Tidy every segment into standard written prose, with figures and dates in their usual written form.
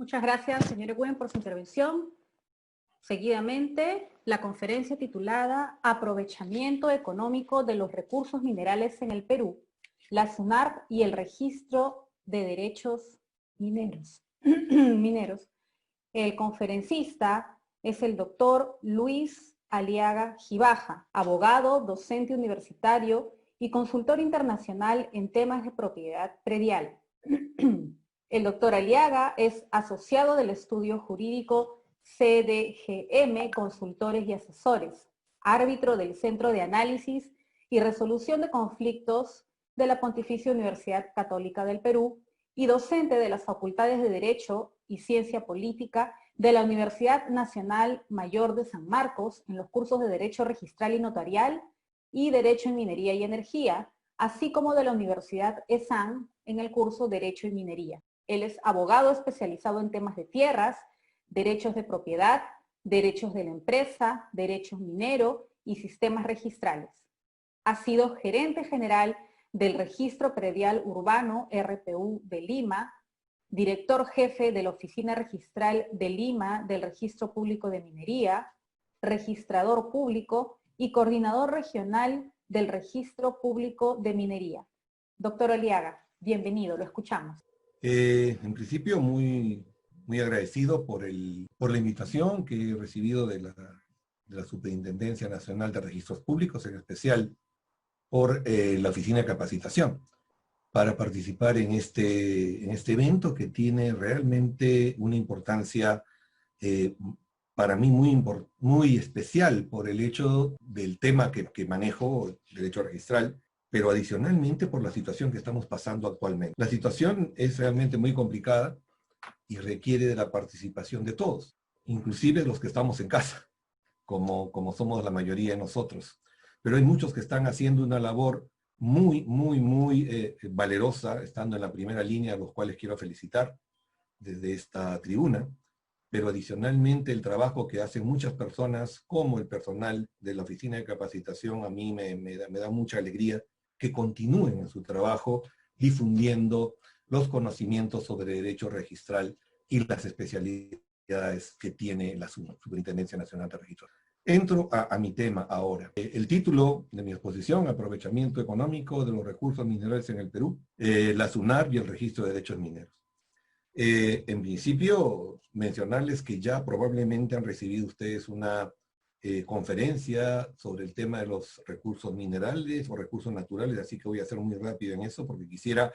Muchas gracias, señor Egüen, por su intervención. Seguidamente, la conferencia titulada Aprovechamiento económico de los recursos minerales en el Perú, la SUNARP y el registro de derechos mineros. El conferencista es el doctor Luis Aliaga Gibaja, abogado, docente universitario y consultor internacional en temas de propiedad predial. El doctor Aliaga es asociado del estudio jurídico CDGM, Consultores y Asesores, árbitro del Centro de Análisis y Resolución de Conflictos de la Pontificia Universidad Católica del Perú y docente de las Facultades de Derecho y Ciencia Política de la Universidad Nacional Mayor de San Marcos en los cursos de Derecho Registral y Notarial y Derecho en Minería y Energía, así como de la Universidad ESAN en el curso Derecho y Minería. Él es abogado especializado en temas de tierras, derechos de propiedad, derechos de la empresa, derechos minero y sistemas registrales. Ha sido gerente general del Registro Predial Urbano, RPU, de Lima, director jefe de la Oficina Registral de Lima del Registro Público de Minería, registrador público y coordinador regional del Registro Público de Minería. Doctor Aliaga, bienvenido, lo escuchamos. En principio, muy agradecido por la invitación que he recibido de la Superintendencia Nacional de Registros Públicos, en especial por la Oficina de Capacitación, para participar en este evento que tiene realmente una importancia para mí muy especial por el hecho del tema que manejo, derecho registral, pero adicionalmente por la situación que estamos pasando actualmente. La situación es realmente muy complicada y requiere de la participación de todos, inclusive los que estamos en casa, como somos la mayoría de nosotros. Pero hay muchos que están haciendo una labor muy valerosa, estando en la primera línea, a los cuales quiero felicitar desde esta tribuna, pero adicionalmente el trabajo que hacen muchas personas, como el personal de la Oficina de Capacitación, a mí me da mucha alegría que continúen en su trabajo difundiendo los conocimientos sobre derecho registral y las especialidades que tiene la Superintendencia Nacional de Registros. Entro a mi tema ahora. El título de mi exposición, Aprovechamiento económico de los recursos minerales en el Perú, la SUNARP y el registro de derechos mineros. En principio, mencionarles que ya probablemente han recibido ustedes una conferencia sobre el tema de los recursos minerales o recursos naturales, así que voy a ser muy rápido en eso porque quisiera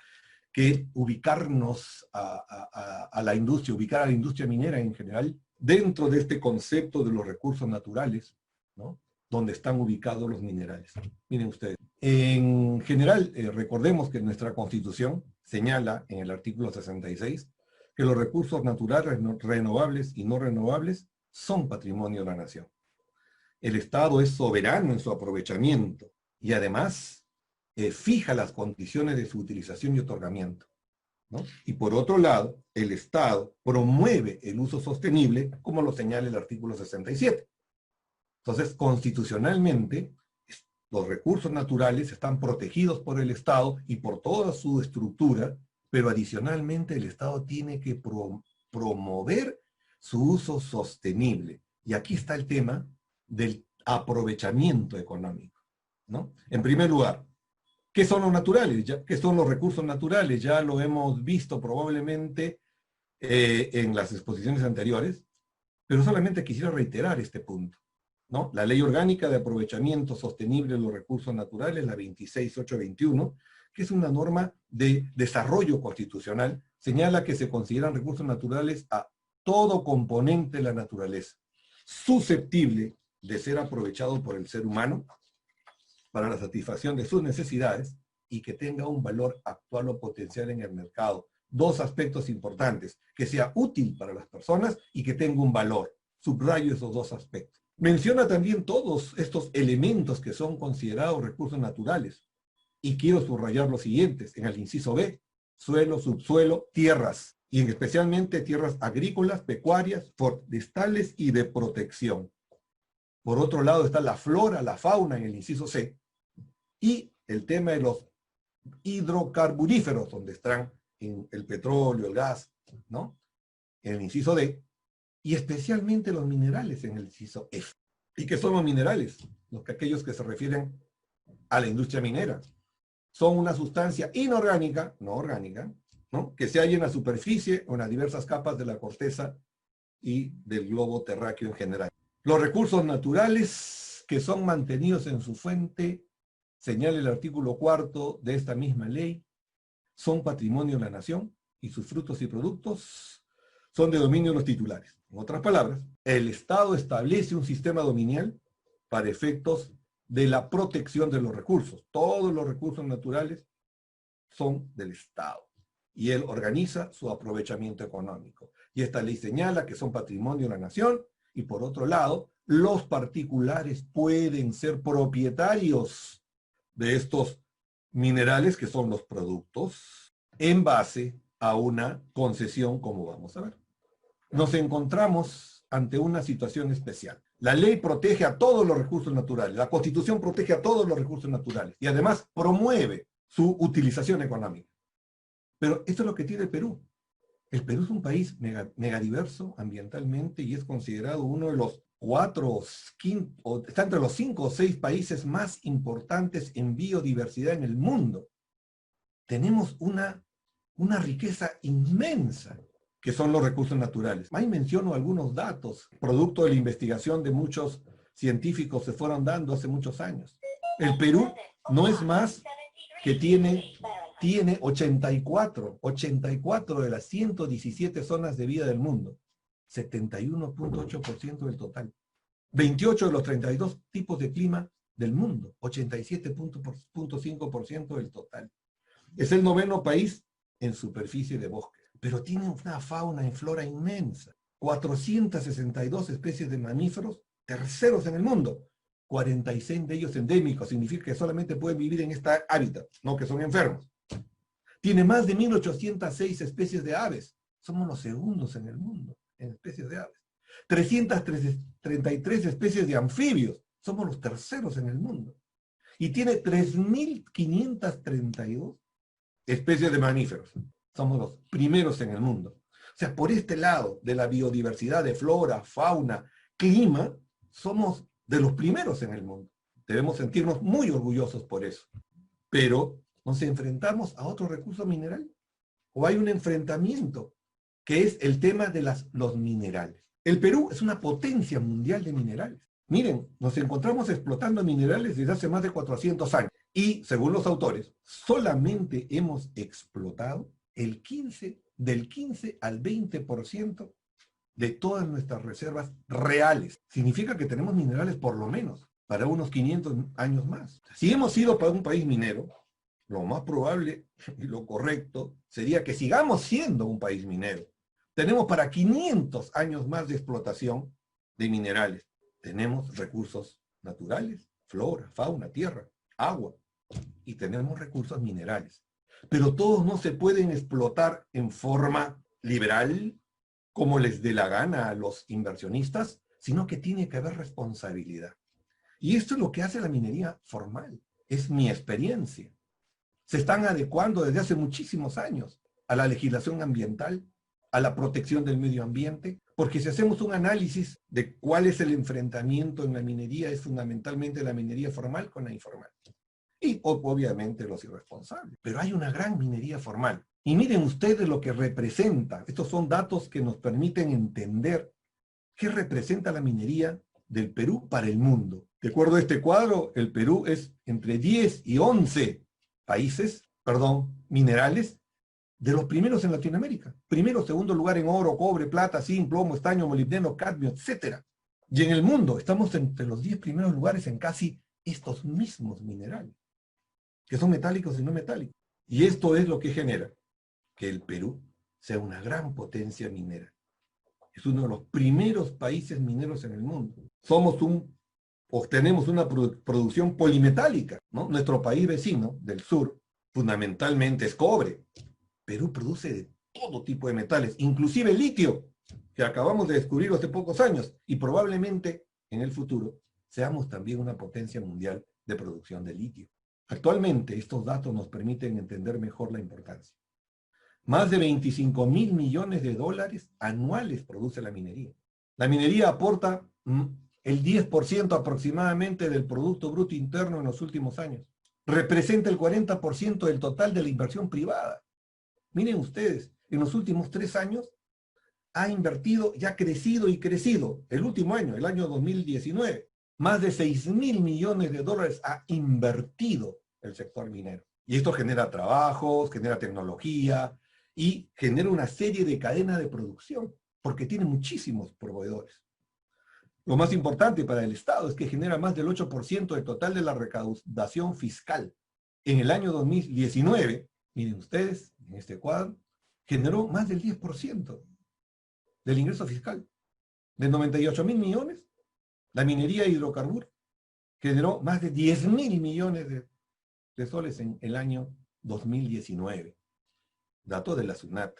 que ubicarnos a la industria, ubicar a la industria minera en general dentro de este concepto de los recursos naturales, ¿no? Donde están ubicados los minerales. Miren ustedes. En general, recordemos que nuestra Constitución señala en el artículo 66 que los recursos naturales renovables y no renovables son patrimonio de la nación. El Estado es soberano en su aprovechamiento y además fija las condiciones de su utilización y otorgamiento, ¿no? Y por otro lado, el Estado promueve el uso sostenible, como lo señala el artículo 67. Entonces, constitucionalmente, los recursos naturales están protegidos por el Estado y por toda su estructura, pero adicionalmente el Estado tiene que promover su uso sostenible. Y aquí está el tema del aprovechamiento económico, ¿no? En primer lugar, ¿qué son los naturales? ¿Qué son los recursos naturales? Ya lo hemos visto probablemente en las exposiciones anteriores, pero solamente quisiera reiterar este punto, ¿no? La Ley Orgánica de Aprovechamiento Sostenible de los Recursos Naturales, la 26821, que es una norma de desarrollo constitucional, señala que se consideran recursos naturales a todo componente de la naturaleza, susceptible de ser aprovechado por el ser humano para la satisfacción de sus necesidades y que tenga un valor actual o potencial en el mercado. Dos aspectos importantes: que sea útil para las personas y que tenga un valor. Subrayo esos dos aspectos. Menciona también todos estos elementos que son considerados recursos naturales. Y quiero subrayar los siguientes, en el inciso B: suelo, subsuelo, tierras, y especialmente tierras agrícolas, pecuarias, forestales y de protección. Por otro lado está la flora, la fauna, en el inciso C, y el tema de los hidrocarburíferos, donde están el petróleo, el gas, ¿no? en el inciso D, y especialmente los minerales en el inciso F. ¿Y qué son los minerales? Aquellos que se refieren a la industria minera. Son una sustancia inorgánica, no orgánica, ¿no?, que se halla en la superficie o en las diversas capas de la corteza y del globo terráqueo en general. Los recursos naturales que son mantenidos en su fuente, señala el artículo 4 de esta misma ley, son patrimonio de la nación y sus frutos y productos son de dominio de los titulares. En otras palabras, el Estado establece un sistema dominial para efectos de la protección de los recursos. Todos los recursos naturales son del Estado y él organiza su aprovechamiento económico. Y esta ley señala que son patrimonio de la nación y, por otro lado, los particulares pueden ser propietarios de estos minerales, que son los productos, en base a una concesión, como vamos a ver. Nos encontramos ante una situación especial. La ley protege a todos los recursos naturales, la Constitución protege a todos los recursos naturales y además promueve su utilización económica. Pero esto es lo que tiene el Perú. El Perú es un país megadiverso ambientalmente y es considerado uno de los está entre los 5 o 6 países más importantes en biodiversidad en el mundo. Tenemos una riqueza inmensa que son los recursos naturales. Ahí menciono algunos datos, producto de la investigación de muchos científicos se fueron dando hace muchos años. El Perú no es más que tiene 84 de las 117 zonas de vida del mundo, 71.8% del total. 28 de los 32 tipos de clima del mundo, 87.5% del total. Es el 9º país en superficie de bosque, pero tiene una fauna y flora inmensa. 462 especies de mamíferos, terceros en el mundo. 46 de ellos endémicos, significa que solamente pueden vivir en este hábitat, no que son enfermos. Tiene más de 1.806 especies de aves. Somos los segundos en el mundo en especies de aves. 333 especies de anfibios. Somos los terceros en el mundo. Y tiene 3.532 especies de mamíferos. Somos los primeros en el mundo. O sea, por este lado de la biodiversidad de flora, fauna, clima, somos de los primeros en el mundo. Debemos sentirnos muy orgullosos por eso. Pero nos enfrentamos a otro recurso mineral. O hay un enfrentamiento, que es el tema de los minerales. El Perú es una potencia mundial de minerales. Miren, nos encontramos explotando minerales desde hace más de 400 años. Y, según los autores, solamente hemos explotado del 15 al 20% de todas nuestras reservas reales. Significa que tenemos minerales por lo menos para unos 500 años más. Si hemos ido para un país minero, lo más probable y lo correcto sería que sigamos siendo un país minero. Tenemos para 500 años más de explotación de minerales. Tenemos recursos naturales, flora, fauna, tierra, agua, y tenemos recursos minerales. Pero todos no se pueden explotar en forma liberal, como les dé la gana a los inversionistas, sino que tiene que haber responsabilidad. Y esto es lo que hace la minería formal. Es mi experiencia. Se están adecuando desde hace muchísimos años a la legislación ambiental, a la protección del medio ambiente, porque si hacemos un análisis de cuál es el enfrentamiento en la minería, es fundamentalmente la minería formal con la informal. Y obviamente los irresponsables. Pero hay una gran minería formal. Y miren ustedes lo que representa. Estos son datos que nos permiten entender qué representa la minería del Perú para el mundo. De acuerdo a este cuadro, el Perú es entre 10 y 11 minerales, de los primeros en Latinoamérica. Primero, segundo lugar en oro, cobre, plata, zinc, plomo, estaño, molibdeno, cadmio, etc. Y en el mundo estamos entre los 10 primeros lugares en casi estos mismos minerales, que son metálicos y no metálicos. Y esto es lo que genera que el Perú sea una gran potencia minera. Es uno de los primeros países mineros en el mundo. Tenemos una producción polimetálica, ¿no? Nuestro país vecino del sur fundamentalmente es cobre. Perú produce de todo tipo de metales, inclusive litio, que acabamos de descubrir hace pocos años, y probablemente en el futuro seamos también una potencia mundial de producción de litio. Actualmente estos datos nos permiten entender mejor la importancia. Más de 25.000 millones de dólares anuales produce la minería. La minería aporta el 10% aproximadamente del Producto Bruto Interno en los últimos años. Representa el 40% del total de la inversión privada. Miren ustedes, en los últimos 3 años ha invertido y ha crecido y crecido. El último año, el año 2019, más de 6.000 millones de dólares ha invertido el sector minero. Y esto genera trabajos, genera tecnología y genera una serie de cadenas de producción, porque tiene muchísimos proveedores. Lo más importante para el Estado es que genera más del 8% del total de la recaudación fiscal. En el año 2019, miren ustedes, en este cuadro, generó más del 10% del ingreso fiscal. De 98.000 millones, la minería de hidrocarburos generó más de 10.000 millones de soles en el año 2019. Dato de la SUNAT.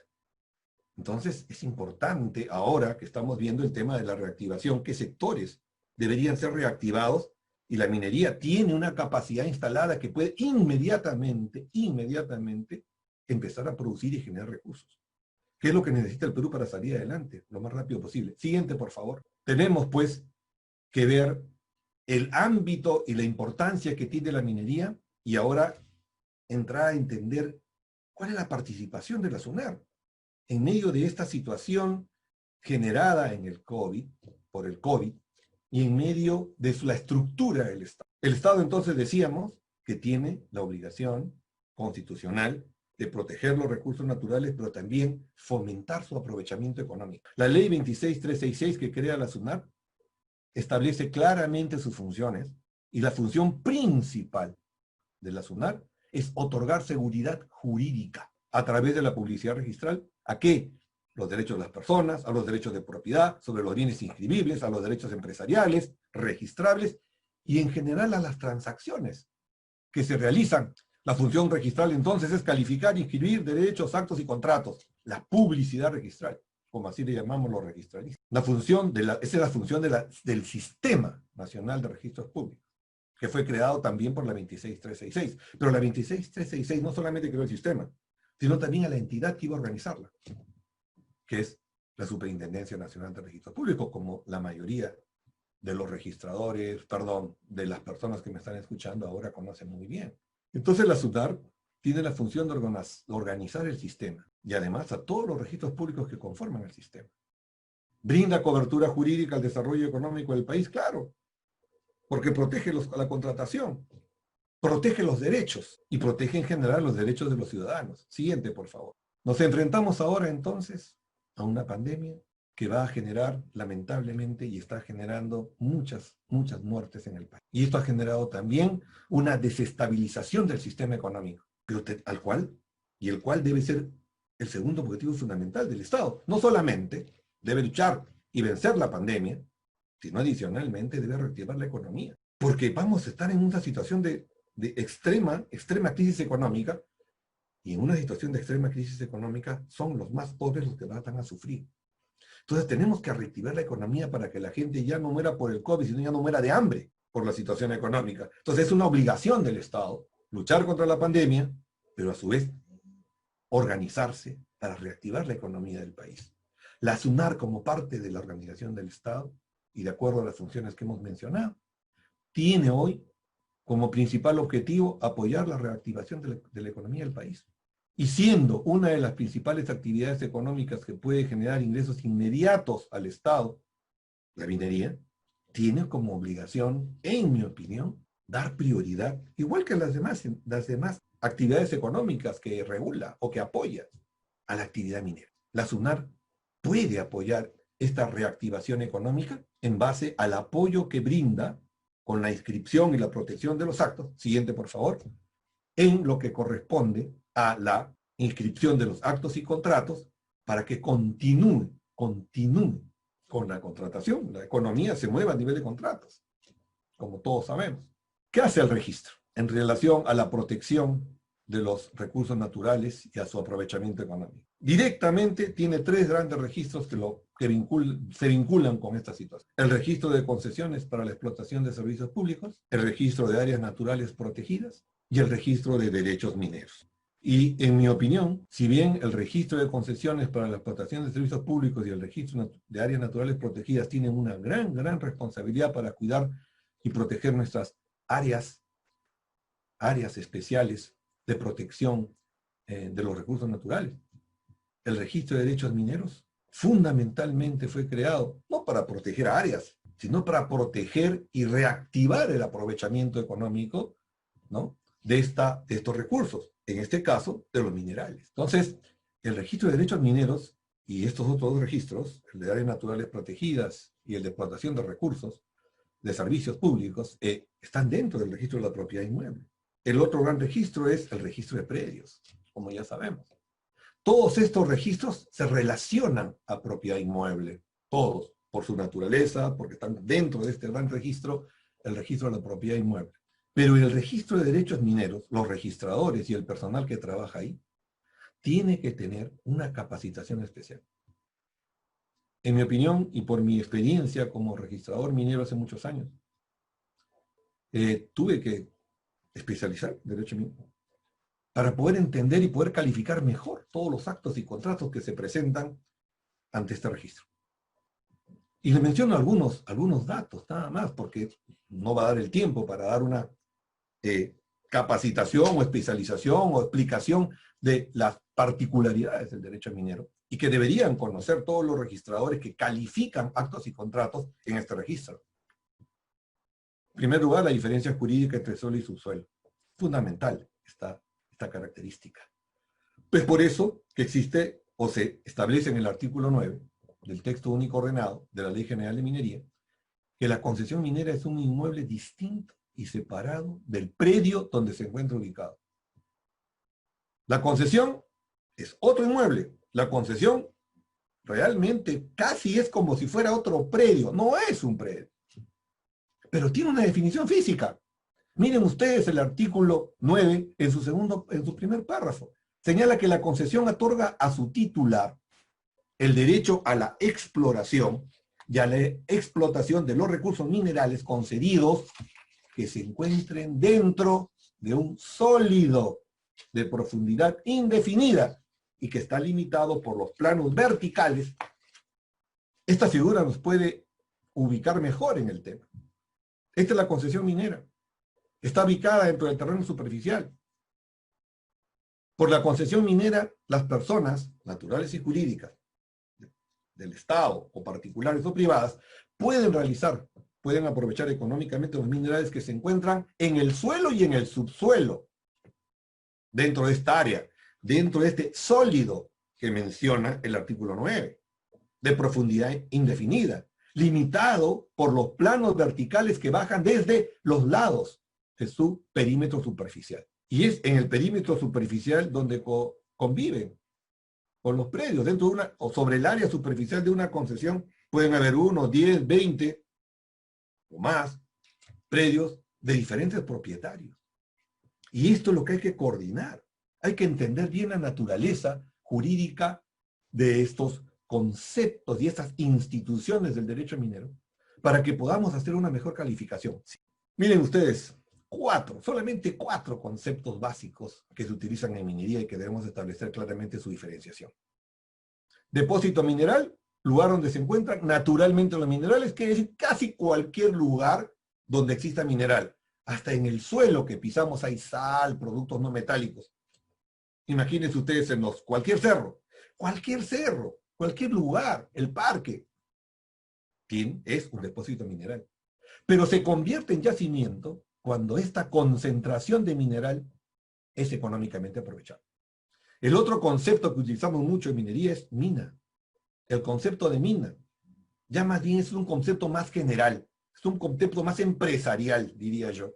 Entonces, es importante ahora que estamos viendo el tema de la reactivación, qué sectores deberían ser reactivados, y la minería tiene una capacidad instalada que puede inmediatamente empezar a producir y generar recursos. ¿Qué es lo que necesita el Perú para salir adelante lo más rápido posible? Siguiente, por favor. Tenemos, pues, que ver el ámbito y la importancia que tiene la minería y ahora entrar a entender cuál es la participación de la SUNAR en medio de esta situación generada en el COVID, por el COVID, y en medio de la estructura del Estado. El Estado, entonces, decíamos que tiene la obligación constitucional de proteger los recursos naturales, pero también fomentar su aprovechamiento económico. La ley 26366 que crea la SUNAR establece claramente sus funciones, y la función principal de la SUNAR es otorgar seguridad jurídica a través de la publicidad registral. ¿A qué? Los derechos de las personas, a los derechos de propiedad, sobre los bienes inscribibles, a los derechos empresariales, registrables, y en general a las transacciones que se realizan. La función registral entonces es calificar, inscribir derechos, actos y contratos. La publicidad registral, como así le llamamos los registralistas. Esa es la función del Sistema Nacional de Registros Públicos, que fue creado también por la 26366. Pero la 26366 no solamente creó el sistema, sino también a la entidad que iba a organizarla, que es la Superintendencia Nacional de Registros Públicos, como la mayoría de los registradores, de las personas que me están escuchando ahora conocen muy bien. Entonces la SUNAR tiene la función de organizar el sistema, y además a todos los registros públicos que conforman el sistema. ¿Brinda cobertura jurídica al desarrollo económico del país? Claro, porque protege la contratación, protege los derechos y protege en general los derechos de los ciudadanos. Siguiente, por favor. Nos enfrentamos ahora entonces a una pandemia que va a generar, lamentablemente, y está generando muchas muertes en el país. Y esto ha generado también una desestabilización del sistema económico, pero el cual debe ser el segundo objetivo fundamental del Estado. No solamente debe luchar y vencer la pandemia, sino adicionalmente debe reactivar la economía. Porque vamos a estar en una situación de extrema crisis económica, y en una situación de extrema crisis económica son los más pobres los que van a sufrir. Entonces tenemos que reactivar la economía para que la gente ya no muera por el COVID, sino ya no muera de hambre por la situación económica. Entonces es una obligación del Estado luchar contra la pandemia, pero a su vez organizarse para reactivar la economía del país. La SUNAR, como parte de la organización del Estado, y de acuerdo a las funciones que hemos mencionado, tiene hoy como principal objetivo apoyar la reactivación de la economía del país. Y siendo una de las principales actividades económicas que puede generar ingresos inmediatos al Estado, la minería, tiene como obligación, en mi opinión, dar prioridad, igual que las demás actividades económicas que regula o que apoya, a la actividad minera. La SUNAR puede apoyar esta reactivación económica en base al apoyo que brinda con la inscripción y la protección de los actos, siguiente por favor, en lo que corresponde a la inscripción de los actos y contratos para que continúe con la contratación. La economía se mueve a nivel de contratos, como todos sabemos. ¿Qué hace el registro en relación a la protección de los recursos naturales y a su aprovechamiento económico? Directamente tiene 3 grandes registros se vinculan con esta situación. El registro de concesiones para la explotación de servicios públicos, el registro de áreas naturales protegidas y el registro de derechos mineros. Y en mi opinión, si bien el registro de concesiones para la explotación de servicios públicos y el registro de áreas naturales protegidas tienen una gran responsabilidad para cuidar y proteger nuestras áreas especiales de protección de los recursos naturales. El registro de derechos mineros fundamentalmente fue creado no para proteger áreas, sino para proteger y reactivar el aprovechamiento económico, ¿no?, de estos recursos, en este caso, de los minerales. Entonces, el registro de derechos mineros y estos otros dos registros, el de áreas naturales protegidas y el de explotación de recursos, de servicios públicos, están dentro del registro de la propiedad inmueble. El otro gran registro es el registro de predios, como ya sabemos. Todos estos registros se relacionan a propiedad inmueble, todos, por su naturaleza, porque están dentro de este gran registro, el registro de la propiedad inmueble. Pero el registro de derechos mineros, los registradores y el personal que trabaja ahí, tiene que tener una capacitación especial. En mi opinión, y por mi experiencia como registrador minero hace muchos años, tuve que especializar en derecho minero para poder entender y poder calificar mejor todos los actos y contratos que se presentan ante este registro. Y le menciono algunos datos, nada más, porque no va a dar el tiempo para dar una capacitación o especialización o explicación de las particularidades del derecho minero y que deberían conocer todos los registradores que califican actos y contratos en este registro. En primer lugar, la diferencia jurídica entre suelo y subsuelo. Fundamental esta característica. Pues por eso que existe o se establece en el artículo 9 del texto único ordenado de la Ley General de Minería que la concesión minera es un inmueble distinto y separado del predio donde se encuentra ubicado. La concesión es otro inmueble. La concesión realmente casi es como si fuera otro predio. No es un predio. Pero tiene una definición física. Miren ustedes el artículo 9 en su primer párrafo. Señala que la concesión otorga a su titular el derecho a la exploración y a la explotación de los recursos minerales concedidos que se encuentren dentro de un sólido de profundidad indefinida y que está limitado por los planos verticales. Esta figura nos puede ubicar mejor en el tema. Esta es la concesión minera. Está ubicada dentro del terreno superficial. Por la concesión minera, las personas naturales y jurídicas del Estado o particulares o privadas pueden aprovechar económicamente los minerales que se encuentran en el suelo y en el subsuelo dentro de esta área, dentro de este sólido que menciona el artículo 9, de profundidad indefinida, limitado por los planos verticales que bajan desde los lados de su perímetro superficial. Y es en el perímetro superficial donde conviven con los predios. Dentro de o sobre el área superficial de una concesión pueden haber 1, 10, 20 o más predios de diferentes propietarios. Y esto es lo que hay que coordinar. Hay que entender bien la naturaleza jurídica de estos conceptos y estas instituciones del derecho minero para que podamos hacer una mejor calificación. Sí. Miren ustedes, solamente cuatro conceptos básicos que se utilizan en minería y que debemos establecer claramente su diferenciación. Depósito mineral, lugar donde se encuentran naturalmente los minerales, que es casi cualquier lugar donde exista mineral. Hasta en el suelo que pisamos hay sal, productos no metálicos. Imagínense ustedes cualquier cerro, cualquier lugar, el parque, es un depósito mineral. Pero se convierte en yacimiento cuando esta concentración de mineral es económicamente aprovechada. El otro concepto que utilizamos mucho en minería es mina. El concepto de mina ya más bien es un concepto más general, es un concepto más empresarial, diría yo,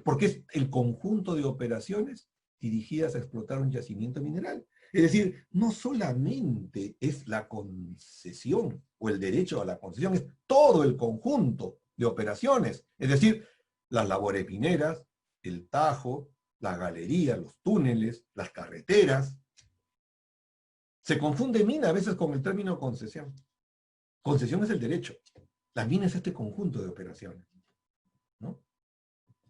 porque es el conjunto de operaciones dirigidas a explotar un yacimiento mineral. Es decir, no solamente es la concesión o el derecho a la concesión, es todo el conjunto de operaciones, es decir, las labores mineras, el tajo, la galería, los túneles, las carreteras. Se confunde mina a veces con el término concesión. Concesión es el derecho. La mina es este conjunto de operaciones, ¿no?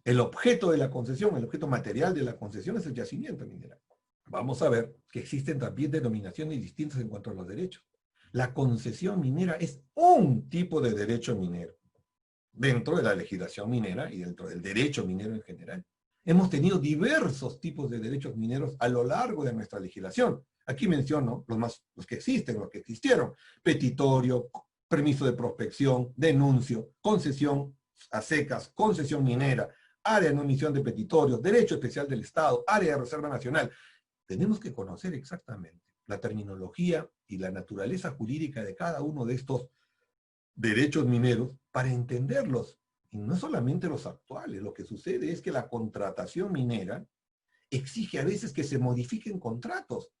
El objeto de la concesión, el objeto material de la concesión es el yacimiento mineral. vamos a ver que existen también denominaciones distintas en cuanto a los derechos. La concesión minera es un tipo de derecho minero dentro de la legislación minera y dentro del derecho minero en general. Hemos tenido diversos tipos de derechos mineros a lo largo de nuestra legislación. Aquí menciono los que existen, los que existieron. Petitorio, permiso de prospección, denuncio, concesión a secas, concesión minera, área de no emisión de petitorios, derecho especial del Estado, área de reserva nacional. Tenemos que conocer exactamente la terminología y la naturaleza jurídica de cada uno de estos derechos mineros para entenderlos. Y no solamente los actuales, lo que sucede es que la contratación minera exige a veces que se modifiquen contratos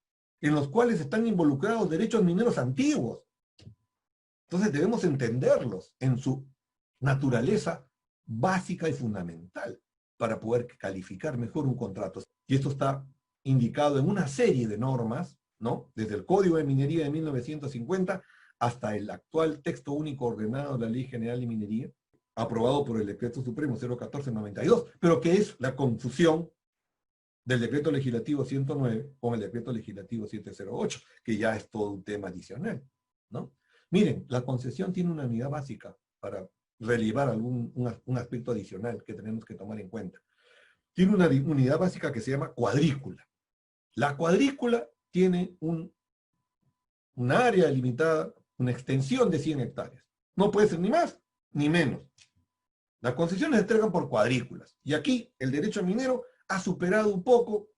en los cuales están involucrados derechos mineros antiguos. Entonces debemos entenderlos en su naturaleza básica y fundamental para poder calificar mejor un contrato. Y esto está indicado en una serie de normas, ¿no? Desde el Código de Minería de 1950 hasta el actual texto único ordenado de la Ley General de Minería, aprobado por el Decreto Supremo 01492, pero que es la confusión del Decreto Legislativo 109 con el Decreto Legislativo 708, que ya es todo un tema adicional, ¿no? Miren, la concesión tiene una unidad básica para relevar un aspecto adicional que tenemos que tomar en cuenta. Tiene una unidad básica que se llama cuadrícula. La cuadrícula tiene un área limitada, una extensión de 100 hectáreas. No puede ser ni más ni menos. Las concesiones se entregan por cuadrículas. Y aquí el derecho minero ha superado un poco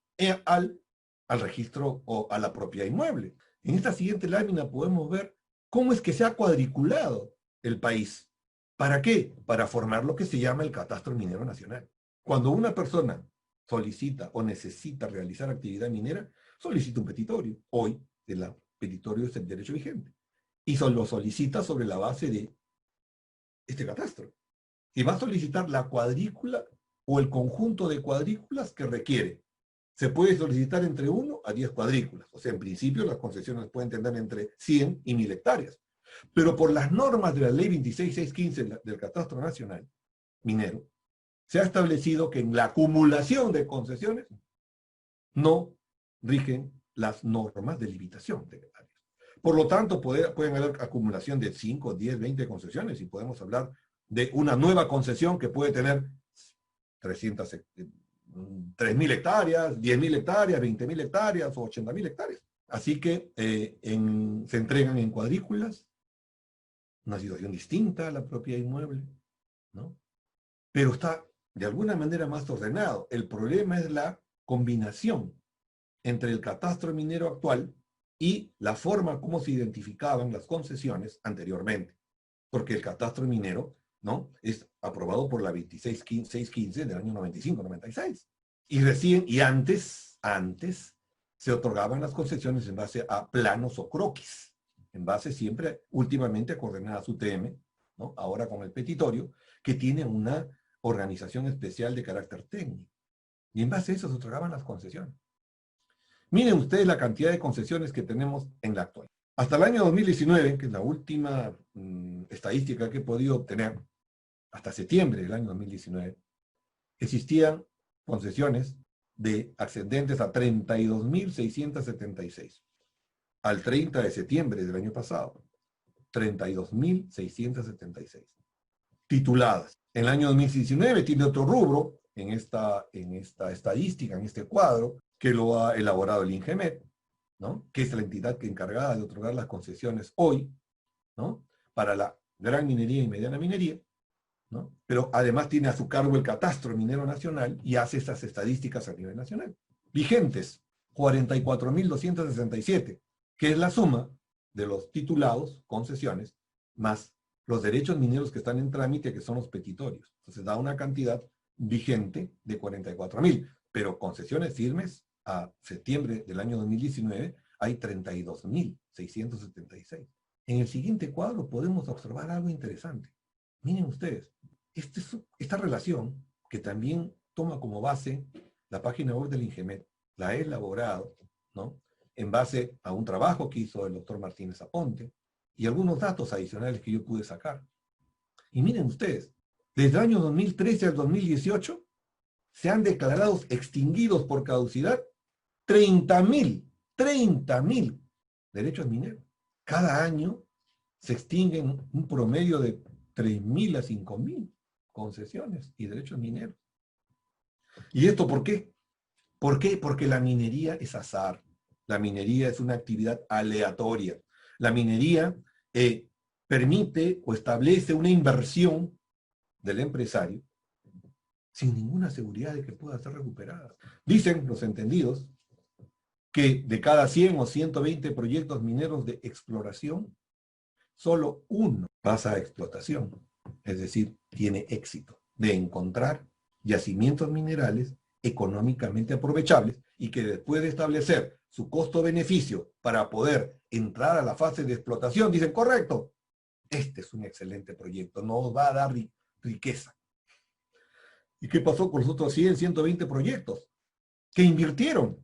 al registro o a la propiedad inmueble. En esta siguiente lámina podemos ver cómo es que se ha cuadriculado el país. ¿Para qué? Para formar lo que se llama el Catastro Minero Nacional. Cuando una persona solicita o necesita realizar actividad minera, solicita un petitorio. Hoy el petitorio es el derecho vigente. Y lo solicita sobre la base de este catastro. Y va a solicitar la cuadrícula o el conjunto de cuadrículas que requiere. Se puede solicitar entre 1 a 10 cuadrículas. O sea, en principio las concesiones pueden tener entre 100 y 1000 hectáreas. Pero por las normas de la Ley 26615 del Catastro Nacional Minero, se ha establecido que en la acumulación de concesiones no rigen las normas de limitación de áreas. Por lo tanto, pueden haber acumulación de 5, 10, 20 concesiones y podemos hablar de una nueva concesión que puede tener 3.000 hectáreas, 10.000 hectáreas, 20.000 hectáreas o 80.000 hectáreas. Así que se entregan en cuadrículas, una situación distinta a la propiedad inmueble, ¿no? Pero está de alguna manera más ordenado. El problema es la combinación entre el catastro minero actual y la forma como se identificaban las concesiones anteriormente. Porque el catastro minero, ¿no?, es aprobado por la 26615 del año 95-96. Y antes se otorgaban las concesiones en base a planos o croquis, en base siempre, últimamente, a coordenadas UTM, ¿no?, ahora con el petitorio, que tiene una organización especial de carácter técnico. Y en base a eso se otorgaban las concesiones. Miren ustedes la cantidad de concesiones que tenemos en la actualidad. Hasta el año 2019, que es la última estadística que he podido obtener, hasta septiembre del año 2019, existían concesiones ascendentes a 32.676. Al 30 de septiembre del año pasado, 32.676. Tituladas. En el año 2019 tiene otro rubro en esta estadística, en este cuadro, que lo ha elaborado el INGEMET, ¿no?, que es la entidad encargada de otorgar las concesiones hoy, ¿no?, para la gran minería y mediana minería, ¿no? Pero además tiene a su cargo el Catastro Minero Nacional y hace estas estadísticas a nivel nacional. Vigentes, 44.267, que es la suma de los titulados, concesiones, más los derechos mineros que están en trámite, que son los petitorios. Entonces da una cantidad vigente de 44.000, pero concesiones firmes a septiembre del año 2019 hay 32.676. En el siguiente cuadro podemos observar algo interesante. Miren ustedes, esta relación, que también toma como base la página web del INGEMET, la he elaborado, ¿no?, en base a un trabajo que hizo el doctor Martínez Aponte y algunos datos adicionales que yo pude sacar. Y miren ustedes, desde el año 2013 al 2018 se han declarado extinguidos por caducidad 30.000 derechos mineros. Cada año se extinguen un promedio de 3.000 a 5.000 concesiones y derechos mineros. ¿Y esto por qué? ¿Por qué? Porque la minería es azar. La minería es una actividad aleatoria. La minería permite o establece una inversión del empresario sin ninguna seguridad de que pueda ser recuperada. Dicen los entendidos que de cada 100 o 120 proyectos mineros de exploración, solo uno pasa a explotación, es decir, tiene éxito de encontrar yacimientos minerales económicamente aprovechables y que después de establecer su costo-beneficio para poder entrar a la fase de explotación, dicen, correcto, este es un excelente proyecto, nos va a dar riqueza. ¿Y qué pasó con los otros 100, 120 proyectos? Que invirtieron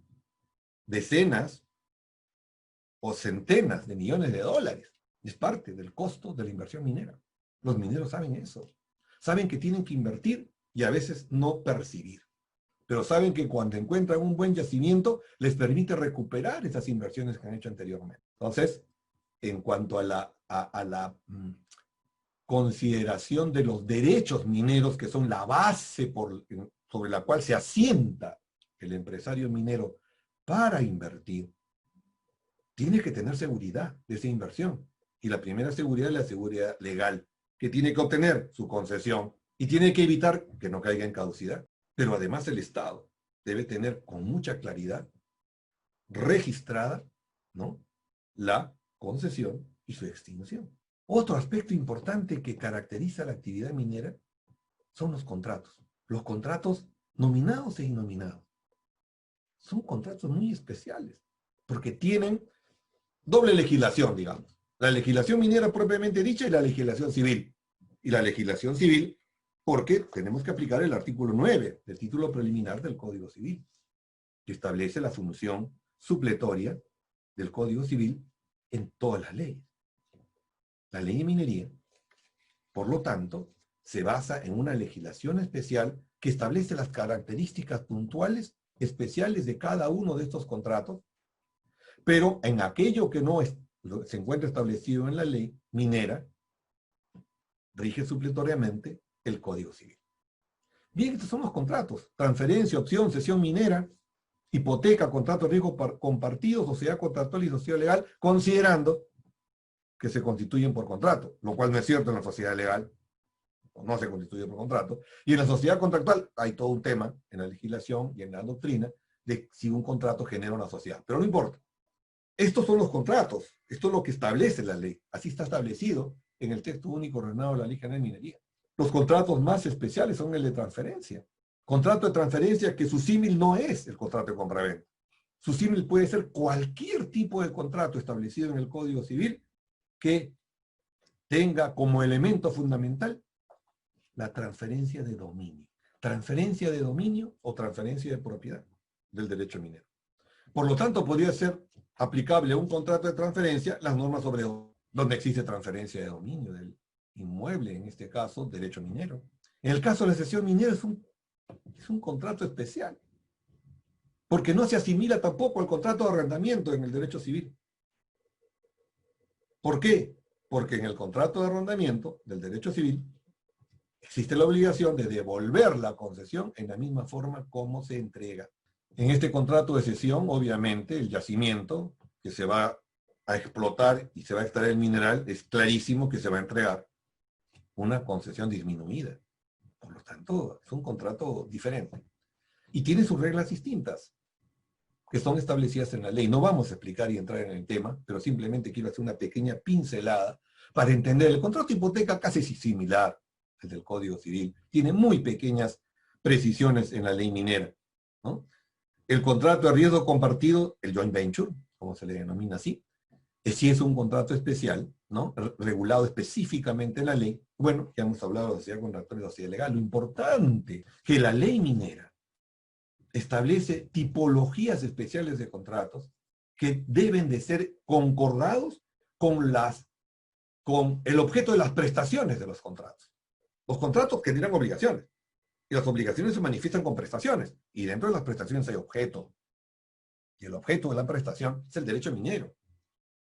decenas o centenas de millones de dólares. Es parte del costo de la inversión minera. Los mineros saben eso. Saben que tienen que invertir y a veces no percibir. Pero saben que cuando encuentran un buen yacimiento, les permite recuperar esas inversiones que han hecho anteriormente. Entonces, en cuanto a la consideración de los derechos mineros, que son la base sobre la cual se asienta el empresario minero para invertir, tiene que tener seguridad de esa inversión. Y la primera seguridad es la seguridad legal, que tiene que obtener su concesión y tiene que evitar que no caiga en caducidad. Pero además el Estado debe tener con mucha claridad registrada, ¿no?, la concesión y su extinción. Otro aspecto importante que caracteriza la actividad minera son los contratos. Los contratos nominados e innominados. Son contratos muy especiales, porque tienen doble legislación, digamos. La legislación minera propiamente dicha y la legislación civil. Y la legislación civil, porque tenemos que aplicar el artículo 9 del título preliminar del Código Civil, que establece la función supletoria del Código Civil en todas las leyes. La ley de minería, por lo tanto, se basa en una legislación especial que establece las características puntuales especiales de cada uno de estos contratos, pero en aquello que no se encuentra establecido en la ley minera, rige supletoriamente el Código Civil. Bien, estos son los contratos: transferencia, opción, cesión minera, hipoteca, contrato de riesgo compartido, sociedad contractual y sociedad legal, considerando que se constituyen por contrato, lo cual no es cierto en la sociedad legal, no se constituye por contrato, y en la sociedad contractual hay todo un tema en la legislación y en la doctrina de si un contrato genera una sociedad, pero no importa. Estos son los contratos, esto es lo que establece la ley, así está establecido en el texto único ordenado de la Ley General de Minería. Los contratos más especiales son el de transferencia. Contrato de transferencia que su símil no es el contrato de compraventa. Su símil puede ser cualquier tipo de contrato establecido en el Código Civil que tenga como elemento fundamental la transferencia de dominio. Transferencia de dominio o transferencia de propiedad del derecho minero. Por lo tanto, podría ser aplicable a un contrato de transferencia las normas sobre donde existe transferencia de dominio del inmueble, en este caso, derecho minero. En el caso de la cesión minera es un contrato especial, porque no se asimila tampoco al contrato de arrendamiento en el derecho civil. ¿Por qué? Porque en el contrato de arrendamiento del derecho civil existe la obligación de devolver la concesión en la misma forma como se entrega. En este contrato de cesión, obviamente, el yacimiento que se va a explotar y se va a extraer el mineral, es clarísimo que se va a entregar una concesión disminuida. Por lo tanto, es un contrato diferente. Y tiene sus reglas distintas, que son establecidas en la ley. No vamos a explicar y entrar en el tema, pero simplemente quiero hacer una pequeña pincelada para entender. El contrato de hipoteca casi es similar al del Código Civil. Tiene muy pequeñas precisiones en la ley minera, ¿no? El contrato de riesgo compartido, el joint venture, como se le denomina así, sí es un contrato especial, ¿no?, regulado específicamente en la ley. Bueno, ya hemos hablado de sociedad contractual y sociedad legal. Lo importante que la ley minera establece tipologías especiales de contratos que deben de ser concordados con el objeto de las prestaciones de los contratos. Los contratos generan obligaciones, y las obligaciones se manifiestan con prestaciones, y dentro de las prestaciones hay objeto. y el objeto de la prestación es el derecho minero.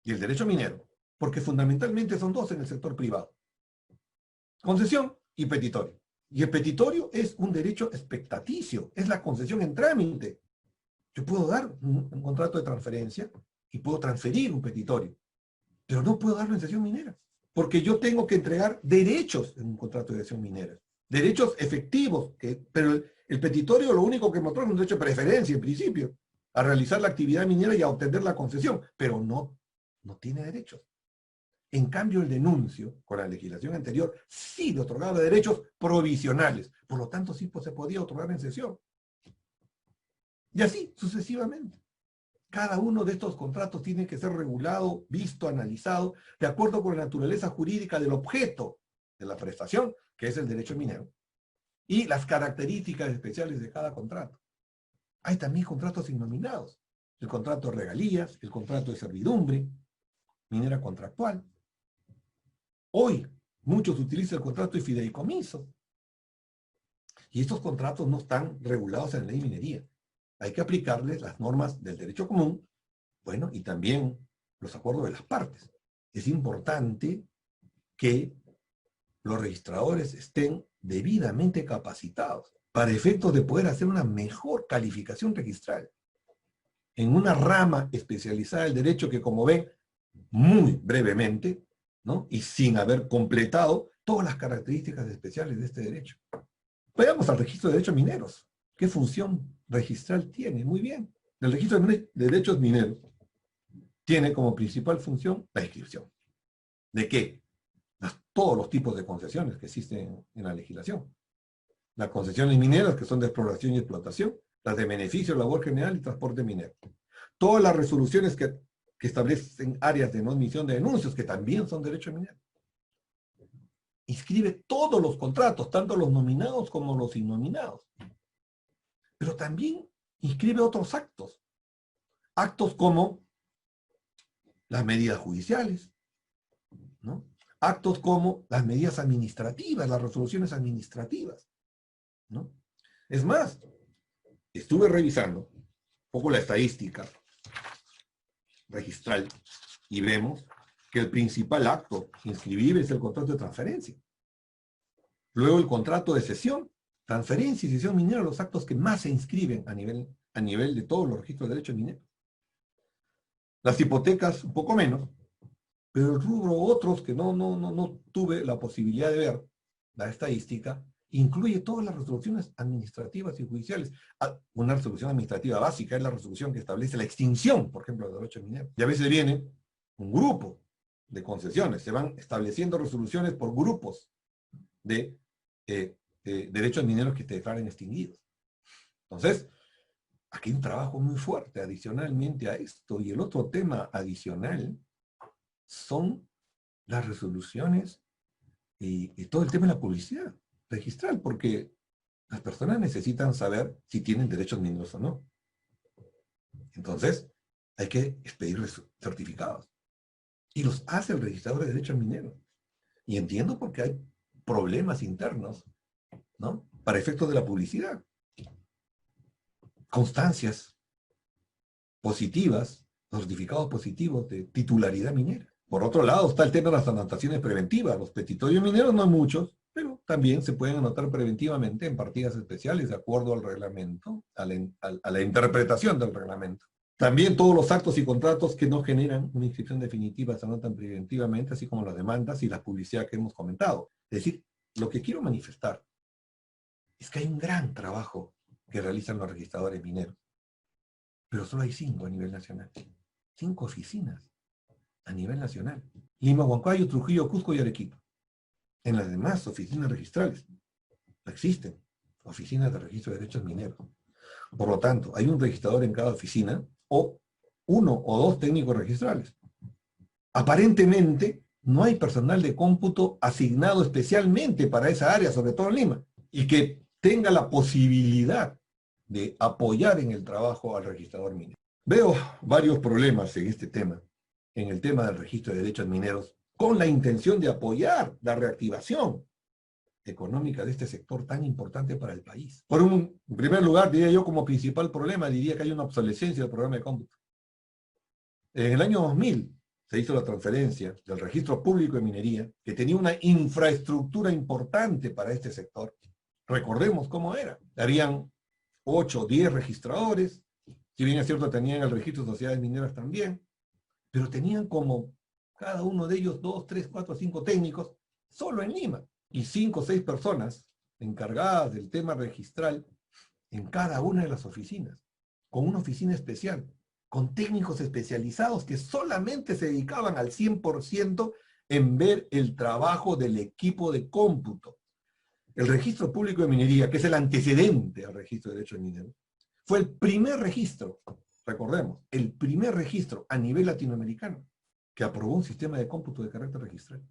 Y el derecho minero, porque fundamentalmente son dos en el sector privado: concesión y petitorio. Y el petitorio es un derecho expectaticio, es la concesión en trámite. Yo puedo dar un contrato de transferencia y puedo transferir un petitorio, pero no puedo darlo en cesión minera, porque yo tengo que entregar derechos en un contrato de cesión minera, derechos efectivos, pero el petitorio lo único que me otorga es un derecho de preferencia, en principio, a realizar la actividad minera y a obtener la concesión, pero no tiene derechos. En cambio, el denuncio, con la legislación anterior, sí le otorgaba derechos provisionales. Por lo tanto, sí se podía otorgar en cesión. Y así, sucesivamente. Cada uno de estos contratos tiene que ser regulado, visto, analizado, de acuerdo con la naturaleza jurídica del objeto de la prestación, que es el derecho minero, y las características especiales de cada contrato. Hay también contratos innominados. El contrato de regalías, el contrato de servidumbre, minera contractual. Hoy, muchos utilizan el contrato de fideicomiso. Y estos contratos no están regulados en la ley de minería. Hay que aplicarles las normas del derecho común, bueno, y también los acuerdos de las partes. Es importante que los registradores estén debidamente capacitados para efectos de poder hacer una mejor calificación registral en una rama especializada del derecho que, como ven, muy brevemente, ¿no?, y sin haber completado todas las características especiales de este derecho. Veamos al registro de derechos mineros. ¿Qué función registral tiene? Muy bien. El registro de derechos mineros tiene como principal función la inscripción. ¿De qué? Todos los tipos de concesiones que existen en la legislación. Las concesiones mineras, que son de exploración y explotación, las de beneficio, labor general y transporte minero. Todas las resoluciones que establecen áreas de no admisión de denuncias, que también son derechos mineros. Inscribe todos los contratos, tanto los nominados como los innominados. Pero también inscribe otros actos. Actos como las medidas judiciales, ¿no? Actos como las medidas administrativas, las resoluciones administrativas, ¿no? Es más, estuve revisando un poco la estadística registral y vemos que el principal acto inscribible es el contrato de transferencia. Luego el contrato de cesión, transferencia y cesión minera, los actos que más se inscriben a nivel de todos los registros de derechos mineros. Las hipotecas un poco menos, pero el rubro otros que no tuve la posibilidad de ver, la estadística, incluye todas las resoluciones administrativas y judiciales. Una resolución administrativa básica es la resolución que establece la extinción, por ejemplo, de derechos mineros. Y a veces viene un grupo de concesiones, se van estableciendo resoluciones por grupos de derechos mineros que se declaren extinguidos. Entonces, aquí hay un trabajo muy fuerte adicionalmente a esto. Y el otro tema adicional son las resoluciones y todo el tema de la publicidad registral, porque las personas necesitan saber si tienen derechos mineros o no. Entonces, hay que expedir certificados. Y los hace el registrador de derechos mineros. Y entiendo por qué hay problemas internos, ¿no?, para efectos de la publicidad. Constancias positivas, certificados positivos de titularidad minera. Por otro lado está el tema de las anotaciones preventivas. Los petitorios mineros no hay muchos, pero también se pueden anotar preventivamente en partidas especiales de acuerdo al reglamento, a la interpretación del reglamento. También todos los actos y contratos que no generan una inscripción definitiva se anotan preventivamente, así como las demandas y la publicidad que hemos comentado. Es decir, lo que quiero manifestar es que hay un gran trabajo que realizan los registradores mineros, pero solo hay 5 a nivel nacional. 5 oficinas a nivel nacional. Lima, Huancayo, Trujillo, Cusco y Arequipa. En las demás oficinas registrales no existen oficinas de registro de derechos mineros. Por lo tanto, hay un registrador en cada oficina o 1 o 2 técnicos registrales. Aparentemente, no hay personal de cómputo asignado especialmente para esa área, sobre todo en Lima, y que tenga la posibilidad de apoyar en el trabajo al registrador minero. Veo varios problemas en este tema, en el tema del registro de derechos mineros, con la intención de apoyar la reactivación económica de este sector tan importante para el país. En primer lugar, diría yo, como principal problema, diría que hay una obsolescencia del programa de cómputo. En el año 2000 se hizo la transferencia del registro público de minería, que tenía una infraestructura importante para este sector. Recordemos cómo era. Habían 8 o 10 registradores, si bien es cierto tenían el registro de sociedades mineras también, pero tenían como cada uno de ellos 2, 3, 4, 5 técnicos, solo en Lima, y 5 o 6 personas encargadas del tema registral en cada una de las oficinas, con una oficina especial, con técnicos especializados que solamente se dedicaban al 100% en ver el trabajo del equipo de cómputo. El registro público de minería, que es el antecedente al registro de derechos mineros, fue el primer registro, recordemos, el primer registro a nivel latinoamericano que aprobó un sistema de cómputo de carácter registral.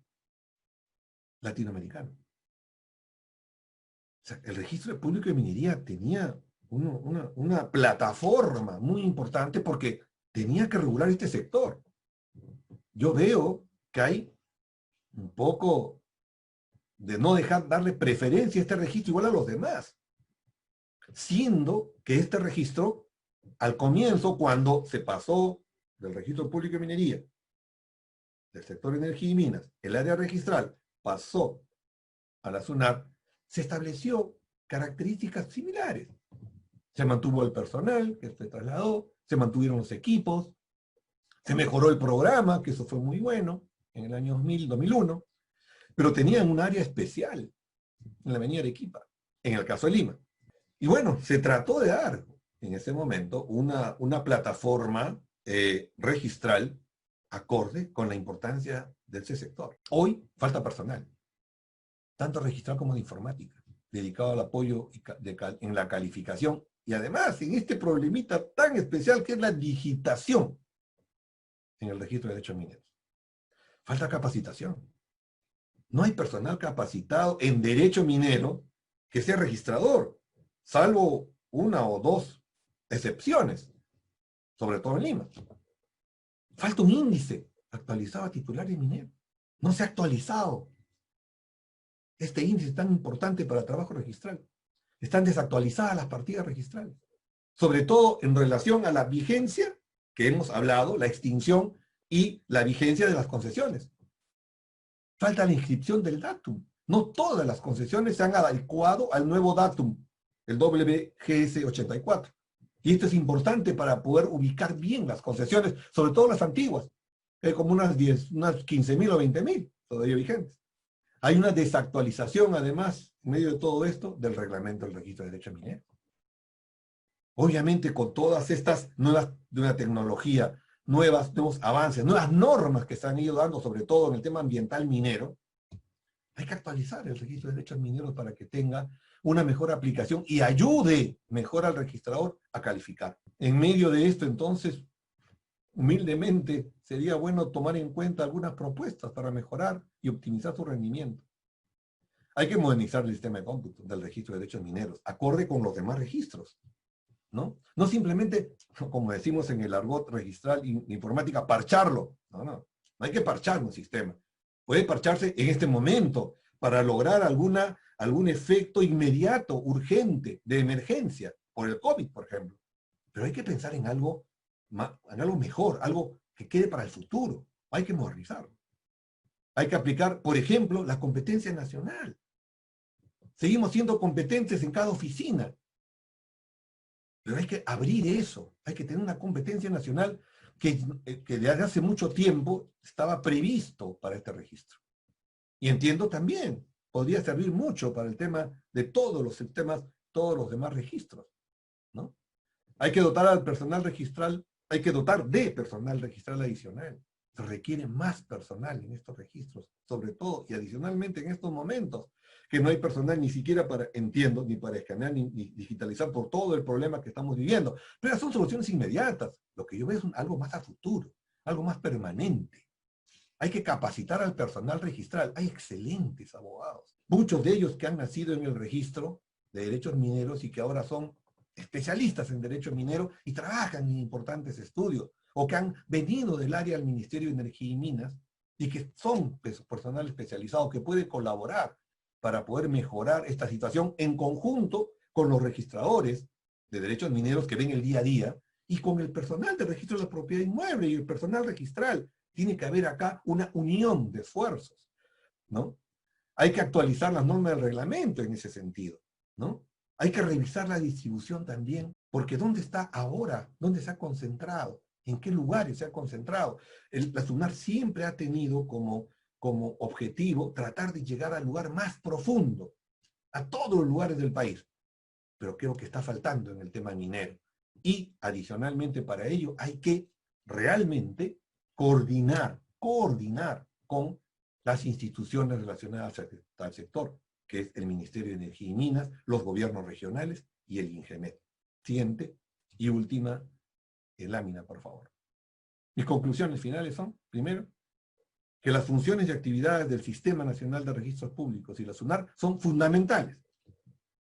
Latinoamericano. O sea, el registro público de minería tenía una plataforma muy importante porque tenía que regular este sector. Yo veo que hay un poco de no darle preferencia a este registro igual a los demás, siendo que este registro, al comienzo, cuando se pasó del registro público de minería, del sector de energía y minas, el área registral pasó a la SUNAT, se estableció características similares. Se mantuvo el personal, que se trasladó, se mantuvieron los equipos, se mejoró el programa, que eso fue muy bueno, en el año 2000, 2001, pero tenían un área especial en la avenida Arequipa, en el caso de Lima. Y bueno, se trató de dar en ese momento una plataforma registral acorde con la importancia de ese sector. Hoy falta personal, tanto registral como de informática, dedicado al apoyo en la calificación y además en este problemita tan especial que es la digitación en el registro de derechos mineros. Falta capacitación. No hay personal capacitado en derecho minero que sea registrador, salvo 1 o 2 excepciones, sobre todo en Lima. Falta un índice actualizado a titulares mineros. No se ha actualizado este índice tan importante para el trabajo registral. Están desactualizadas las partidas registrales, sobre todo en relación a la vigencia que hemos hablado, la extinción y la vigencia de las concesiones. Falta la inscripción del datum. No todas las concesiones se han adecuado al nuevo datum, el WGS 84. Y esto es importante para poder ubicar bien las concesiones, sobre todo las antiguas. Hay como unas 15.000 o 20.000 todavía vigentes. Hay una desactualización, además, en medio de todo esto, del reglamento del registro de derechos mineros. Obviamente, con todas estas nuevas de una tecnología, nuevos avances, nuevas normas que se han ido dando, sobre todo en el tema ambiental minero, hay que actualizar el registro de derechos mineros para que tenga una mejor aplicación y ayude mejor al registrador a calificar. En medio de esto, entonces, humildemente, sería bueno tomar en cuenta algunas propuestas para mejorar y optimizar su rendimiento. Hay que modernizar el sistema de cómputo del registro de derechos mineros, acorde con los demás registros, ¿no? No simplemente, como decimos en el argot registral informática, parcharlo. No hay que parchar un sistema. Puede parcharse en este momento para lograr algún efecto inmediato, urgente, de emergencia, por el COVID, por ejemplo. Pero hay que pensar en algo mejor, algo que quede para el futuro. Hay que modernizarlo. Hay que aplicar, por ejemplo, la competencia nacional. Seguimos siendo competentes en cada oficina. Pero hay que abrir eso. Hay que tener una competencia nacional que desde hace mucho tiempo estaba previsto para este registro. Y entiendo también, podría servir mucho para el tema de todos los sistemas, todos los demás registros, ¿no? Hay que dotar al personal registral, hay que dotar de personal registral adicional. Se requiere más personal en estos registros, sobre todo y adicionalmente en estos momentos, que no hay personal ni siquiera para, entiendo, ni para escanear ni digitalizar por todo el problema que estamos viviendo. Pero son soluciones inmediatas. Lo que yo veo es algo más a futuro, algo más permanente. Hay que capacitar al personal registral. Hay excelentes abogados. Muchos de ellos que han nacido en el registro de derechos mineros y que ahora son especialistas en derecho minero y trabajan en importantes estudios, o que han venido del área del Ministerio de Energía y Minas y que son personal especializado que puede colaborar para poder mejorar esta situación en conjunto con los registradores de derechos mineros que ven el día a día y con el personal de registro de la propiedad inmueble y el personal registral. Tiene que haber acá una unión de esfuerzos, ¿no? Hay que actualizar las normas del reglamento en ese sentido, ¿no? Hay que revisar la distribución también, porque ¿dónde está ahora? ¿Dónde se ha concentrado? ¿En qué lugares se ha concentrado? La SUNAR siempre ha tenido como objetivo tratar de llegar al lugar más profundo, a todos los lugares del país. Pero creo que está faltando en el tema minero. Y adicionalmente para ello hay que realmente coordinar con las instituciones relacionadas al sector, que es el Ministerio de Energía y Minas, los gobiernos regionales y el INGEMET. Siguiente y última lámina, por favor. Mis conclusiones finales son, primero, que las funciones y actividades del Sistema Nacional de Registros Públicos y la SUNAR son fundamentales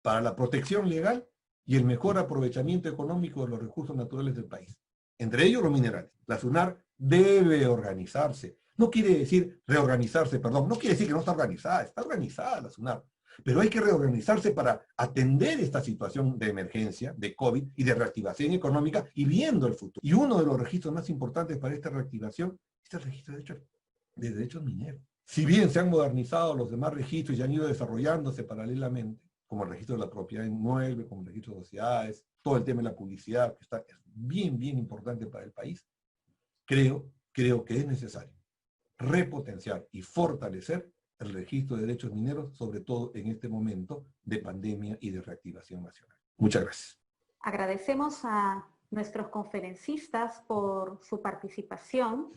para la protección legal y el mejor aprovechamiento económico de los recursos naturales del país, entre ellos los minerales. La SUNAR debe organizarse. No quiere decir reorganizarse, perdón, no quiere decir que no está organizada la SUNAR, pero hay que reorganizarse para atender esta situación de emergencia, de COVID y de reactivación económica y viendo el futuro. Y uno de los registros más importantes para esta reactivación es el registro de derechos mineros. Si bien se han modernizado los demás registros y han ido desarrollándose paralelamente, como el registro de la propiedad inmueble, como el registro de sociedades, todo el tema de la publicidad, que es bien importante para el país, creo que es necesario repotenciar y fortalecer el registro de derechos mineros, sobre todo en este momento de pandemia y de reactivación nacional. Muchas gracias. Agradecemos a nuestros conferencistas por su participación.